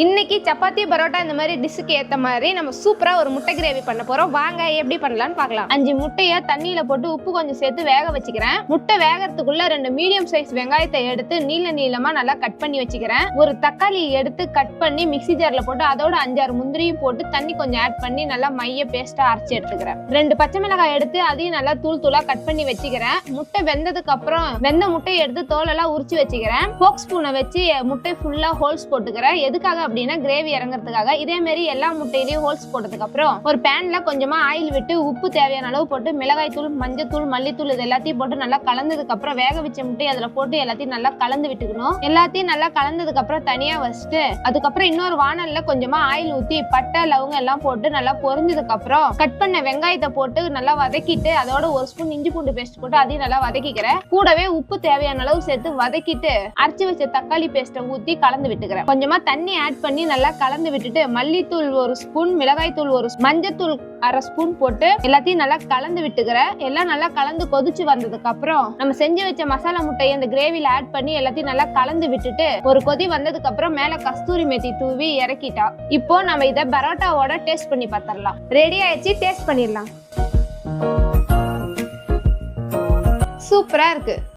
இன்னைக்கு சப்பாத்தி பரோட்டா இந்த மாதிரி டிஷ்ஷுக்கு ஏற்ற மாதிரி நம்ம சூப்பராக ஒரு முட்டை கிரேவி பண்ண போகிறோம். வாங்க எப்படி பண்ணலான்னு பார்க்கலாம். 5 முட்டையை தண்ணியில் போட்டு உப்பு கொஞ்சம் சேர்த்து வேக வச்சுக்கிறேன். முட்டை வேகிறதுக்குள்ள 2 மீடியம் சைஸ் வெங்காயத்தை எடுத்து நீளமாக நல்லா கட் பண்ணி வச்சுக்கிறேன். ஒரு தக்காளி எடுத்து கட் பண்ணி மிக்ஸி ஜாரில் போட்டு அதோட 5-6 முந்திரியும் போட்டு தண்ணி கொஞ்சம் ஆட் பண்ணி நல்லா மைய பேஸ்ட்டாக அரைச்சி எடுத்துக்கிறேன். 2 பச்சை மிளகாய் எடுத்து அதையும் நல்லா தூளாக கட் பண்ணி வச்சுக்கிறேன். முட்டை வெந்ததுக்கு அப்புறம் வெந்த முட்டையை எடுத்து தோலெல்லாம் உரிச்சு வச்சுக்கிறேன். ஃபோக் ஸ்பூனை வச்சு முட்டை ஃபுல்லாக ஹோல்ஸ் போட்டுக்கிறேன். எதுக்காக அப்படின்னா கிரேவி இறங்குறதுக்காக. இதே மாதிரி எல்லா முட்டையிலையும் ஹோல்ஸ் போட்டதுக்கு அப்புறம் ஒரு பேன்ல கொஞ்சமா ஆயில் விட்டு உப்பு தேவையான அளவு போட்டு மிளகாய் தூள், மஞ்சத்தூள், மல்லித்தூள் இது எல்லாத்தையும் போட்டு நல்லா கலந்ததுக்கு அப்புறம் வேக வச்ச முட்டை அதுல போட்டு எல்லாத்தையும் நல்லா கலந்து விட்டுக்கணும். எல்லாத்தையும் நல்லா கலந்ததுக்கு அப்புறம் தனியா வச்சுட்டு அதுக்கப்புறம் இன்னொரு வானல்ல கொஞ்சமா ஆயில் ஊத்தி பட்டை, லவங்கம் எல்லாம் போட்டு நல்லா பொரிஞ்சதுக்கு அப்புறம் கட் பண்ண வெங்காயத்தை போட்டு நல்லா வதக்கிட்டு அதோட 1 ஸ்பூன் இஞ்சி பூண்டு பேஸ்ட் போட்டு அதையும் நல்லா வதக்கிக்கிறேன். கூடவே உப்பு தேவையான அளவு சேர்த்து வதக்கிட்டு அரைச்சி வச்ச தக்காளி பேஸ்ட்டை ஊத்தி கலந்து விட்டுக்கிறேன். கொஞ்சமா தண்ணி ஆட் பண்ணி நல்லா கலந்து விட்டுட்டு மல்லித்தூள் 1 ஸ்பூன், மிளகாய் தூள் 1 ஸ்பூன், மஞ்சத்தூள் 1/2 ஸ்பூன் போட்டு எல்லாத்தையும் நல்லா கலந்து விட்டுக்கிறேன். எல்லாம் நல்லா கலந்து கொதிச்சு வந்ததுக்கு அப்புறம் நம்ம செஞ்சு வச்ச மசாலா முட்டையை அந்த கிரேவில ஆட் பண்ணி எல்லாத்தையும் நல்லா கலந்து விட்டுட்டு ஒரு கொதி வந்ததுக்கு அப்புறம் மேல கஸ்தூரி மேத்தி தூவி இறக்கிட்டா. இப்போ நம்ம இதை பரோட்டாவோட டேஸ்ட் பண்ணி பார்த்துடலாம். ரெடி ஆயிடுச்சு, டேஸ்ட் பண்ணிடலாம். சூப்பரா இருக்கு.